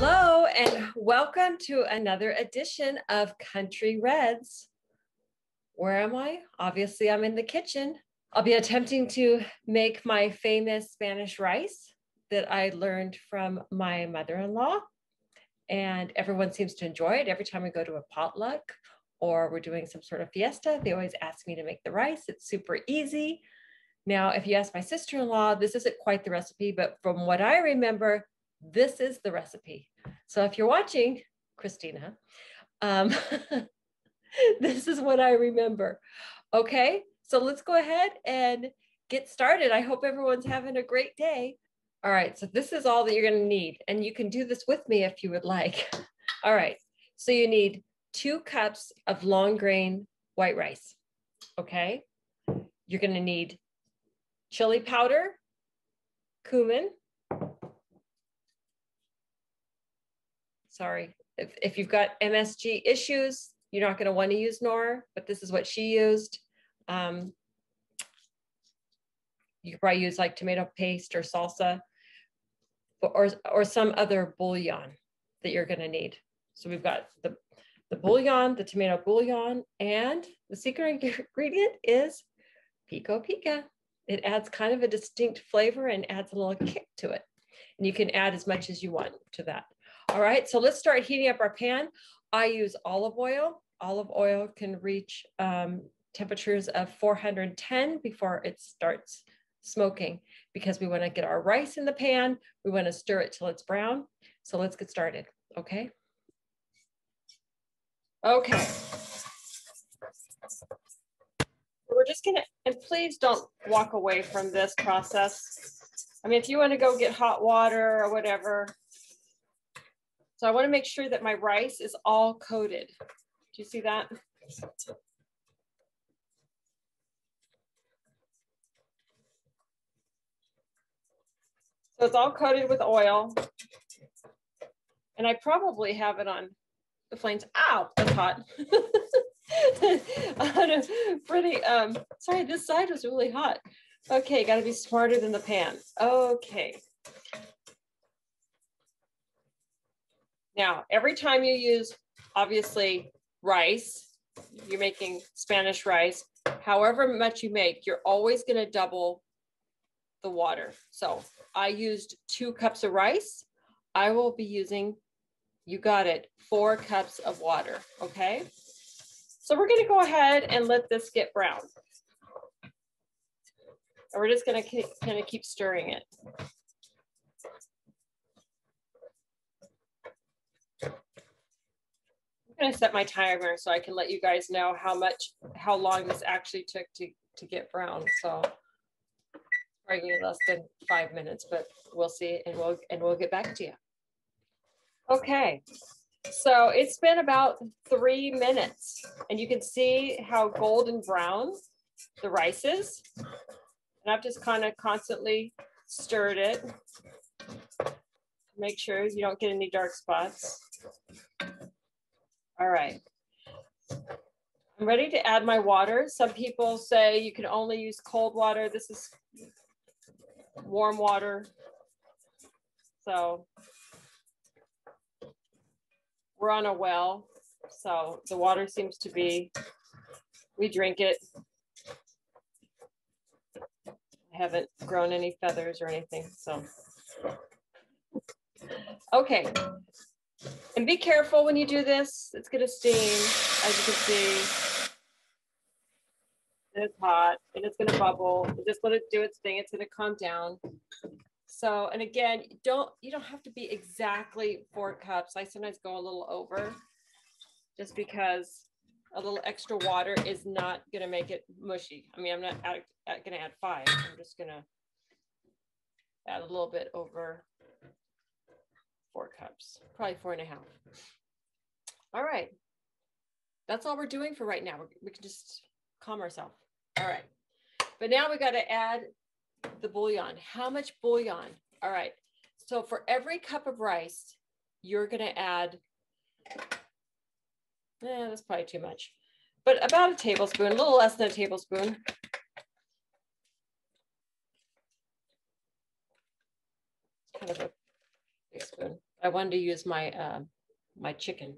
Hello and welcome to another edition of Country Reds. Where am I? Obviously, I'm in the kitchen. I'll be attempting to make my famous Spanish rice that I learned from my mother-in-law, and everyone seems to enjoy it. Every time we go to a potluck or we're doing some sort of fiesta, they always ask me to make the rice. It's super easy. Now, if you ask my sister-in-law, this isn't quite the recipe, but from what I remember, this is the recipe. So if you're watching, Christina, this is what I remember. Okay, so let's go ahead and get started. I hope everyone's having a great day. All right, so this is all that you're gonna need, and you can do this with me if you would like. All right, so you need 2 cups of long grain white rice, okay? You're gonna need chili powder, cumin. Sorry, if you've got MSG issues, you're not gonna wanna use Nor, but this is what she used. You could probably use like tomato paste or salsa or some other bouillon that you're gonna need. So we've got the bouillon, the tomato bouillon, and the secret ingredient is pico pica. It adds kind of a distinct flavor and adds a little kick to it. And you can add as much as you want to that. All right, so let's start heating up our pan. I use olive oil. Olive oil can reach temperatures of 410 before it starts smoking, because we want to get our rice in the pan. We want to stir it till it's brown. So let's get started, okay? Okay. We're just gonna, and please don't walk away from this process. I mean, if you want to go get hot water or whatever. So I want to make sure that my rice is all coated. Do you see that? So it's all coated with oil. And I probably have it on the flames. Ow, that's hot. Pretty, sorry, this side was really hot. Okay, gotta be smarter than the pan. Okay. Now, every time you use, obviously, rice, you're making Spanish rice, however much you make, you're always gonna double the water. So I used 2 cups of rice. I will be using, you got it, 4 cups of water, okay? So we're gonna go ahead and let this get brown. And we're just gonna kind of keep stirring it. I'm gonna set my timer so I can let you guys know how long this actually took to get brown. So probably less than 5 minutes, but we'll see, and we'll get back to you. Okay, so it's been about 3 minutes, and you can see how golden brown the rice is. And I've just kind of constantly stirred it. Make sure you don't get any dark spots. All right. I'm ready to add my water. Some people say you can only use cold water. This is warm water. So we're on a well. So the water seems to be, we drink it. I haven't grown any feathers or anything, so. Okay, and be careful when you do this. It's gonna steam, as you can see. It's hot, and it's gonna bubble. Just let it do its thing. It's gonna calm down. So, and again, you don't have to be exactly 4 cups. I sometimes go a little over, just because a little extra water is not gonna make it mushy. I mean, I'm not gonna add 5. I'm just gonna add a little bit over 4 cups, probably 4.5. All right, that's all we're doing for right now. We can just calm ourselves. All right, but now we got to add the bouillon. How much bouillon? All right, so for every cup of rice, you're gonna add, that's probably too much, but about a tablespoon, a little less than a tablespoon. Kind of a big spoon. I wanted to use my my chicken.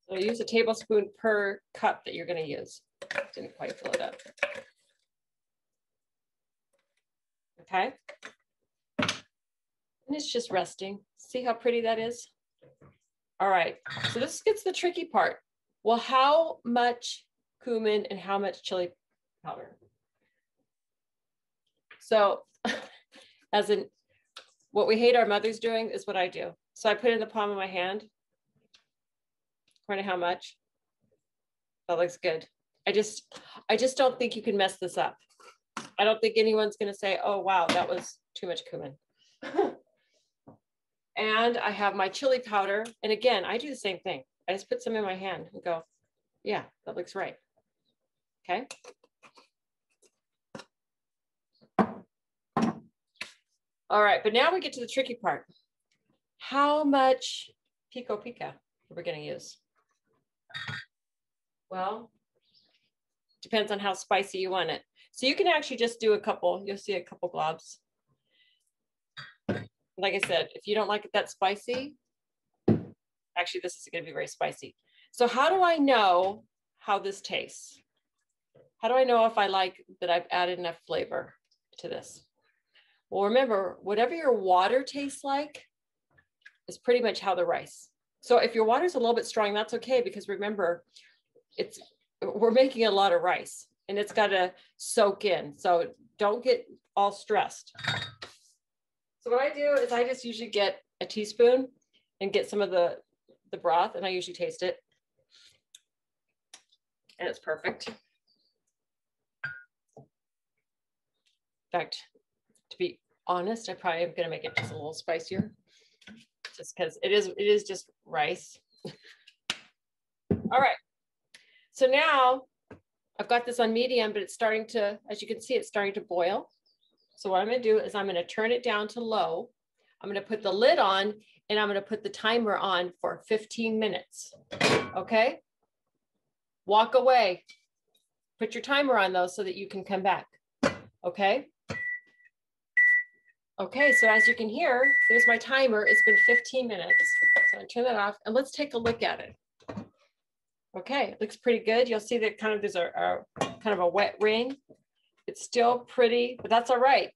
So use a tablespoon per cup that you're going to use. Didn't quite fill it up. Okay. And it's just resting. See how pretty that is? All right. So this gets the tricky part. Well, how much cumin and how much chili powder? So as in what we hate our mothers doing is what I do. So I put it in the palm of my hand. According to how much. That looks good. I just don't think you can mess this up. I don't think anyone's going to say, oh, wow, that was too much cumin. And I have my chili powder. And again, I do the same thing. I just put some in my hand and go, yeah, that looks right. Okay. All right, but now we get to the tricky part. How much pico pico are we going to use? Well, depends on how spicy you want it. So you can actually just do a couple. You'll see a couple globs. Like I said, if you don't like it that spicy, actually this is going to be very spicy. So how do I know how this tastes? How do I know if I like that I've added enough flavor to this? Well, remember, whatever your water tastes like is pretty much how the rice. So if your water's a little bit strong, that's okay, because remember, we're making a lot of rice and it's got to soak in. So don't get all stressed. So what I do is I just usually get a teaspoon and get some of the broth, and I usually taste it. And it's perfect. In fact, to be honest, I probably am going to make it just a little spicier, just because it is just rice. All right. So now I've got this on medium, but it's starting to, as you can see, it's starting to boil. So what I'm going to do is I'm going to turn it down to low. I'm going to put the lid on and I'm going to put the timer on for 15 minutes. Okay. Walk away. Put your timer on though, so that you can come back. Okay. Okay. So as you can hear, there's my timer. It's been 15 minutes. So I turn that off and let's take a look at it. Okay, it looks pretty good. You'll see that kind of there's a kind of a wet ring. It's still pretty, but that's all right.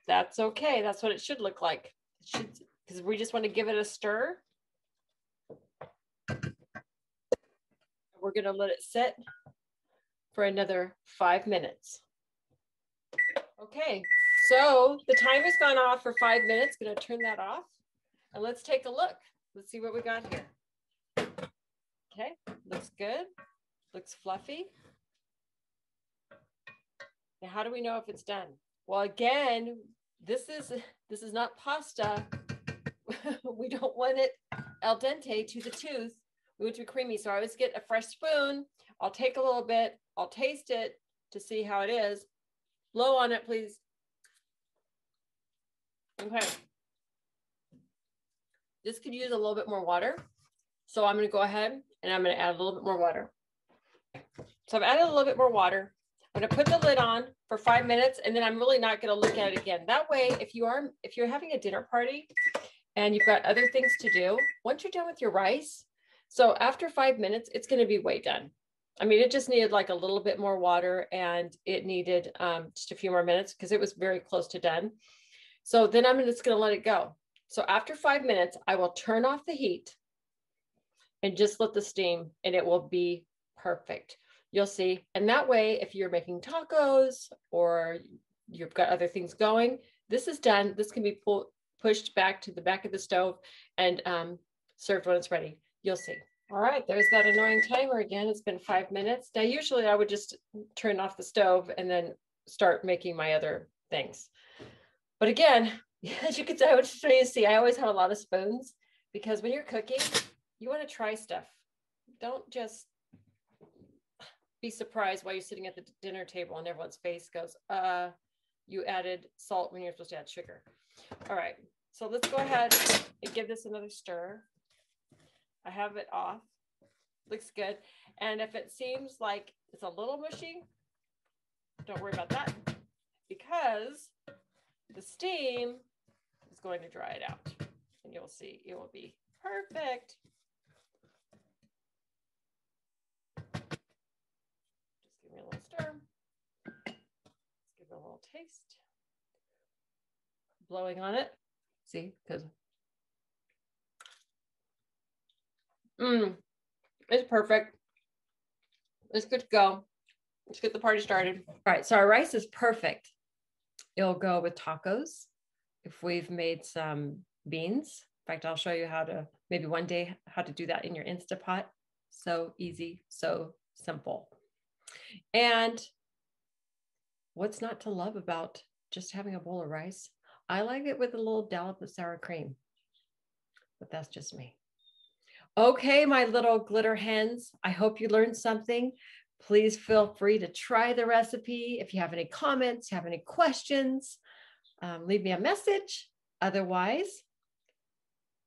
That's okay. That's what it should look like. It should, because we just want to give it a stir. We're going to let it sit for another 5 minutes. Okay, so the timer's gone off for 5 minutes. Going to turn that off and let's take a look. Let's see what we got here. Okay, looks good, looks fluffy. Now, how do we know if it's done? Well, again, this is not pasta. We don't want it al dente to the tooth. We want it to be creamy. So I always get a fresh spoon. I'll take a little bit. I'll taste it to see how it is. Blow on it, please. Okay. This could use a little bit more water. So I'm going to go ahead and I'm going to add a little bit more water. So I've added a little bit more water. I'm going to put the lid on for 5 minutes, and then I'm really not going to look at it again. That way, if you're having a dinner party and you've got other things to do, once you're done with your rice, so after 5 minutes, it's going to be way done. I mean, it just needed like a little bit more water, and it needed just a few more minutes because it was very close to done. So then I'm just going to let it go. So after 5 minutes, I will turn off the heat and just let the steam, and it will be perfect. You'll see. And that way, if you're making tacos or you've got other things going, this is done. This can be pushed back to the back of the stove and served when it's ready. You'll see. All right, there's that annoying timer again. It's been 5 minutes. Now, usually I would just turn off the stove and then start making my other things. But again, as you can see, I would show you, see, I always have a lot of spoons because when you're cooking, you want to try stuff. Don't just be surprised while you're sitting at the dinner table and everyone's face goes, you added salt when you're supposed to add sugar. All right, so let's go ahead and give this another stir. I have it off. Looks good. And if it seems like it's a little mushy, don't worry about that because the steam is going to dry it out. And you'll see it will be perfect. Just give me a little stir. Let's give it a little taste. Blowing on it. See, because it's perfect. It's good to go. Let's get the party started. All right, so our rice is perfect. It'll go with tacos. If we've made some beans, in fact, I'll show you how to, maybe one day, how to do that in your Instapot. So easy, so simple. And what's not to love about just having a bowl of rice? I like it with a little dollop of sour cream, but that's just me. Okay, my little glitter hens, I hope you learned something. Please feel free to try the recipe. If you have any comments, have any questions, leave me a message. Otherwise,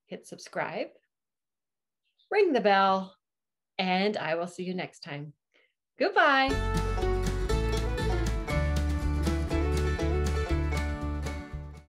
hit subscribe, ring the bell, and I will see you next time. Goodbye.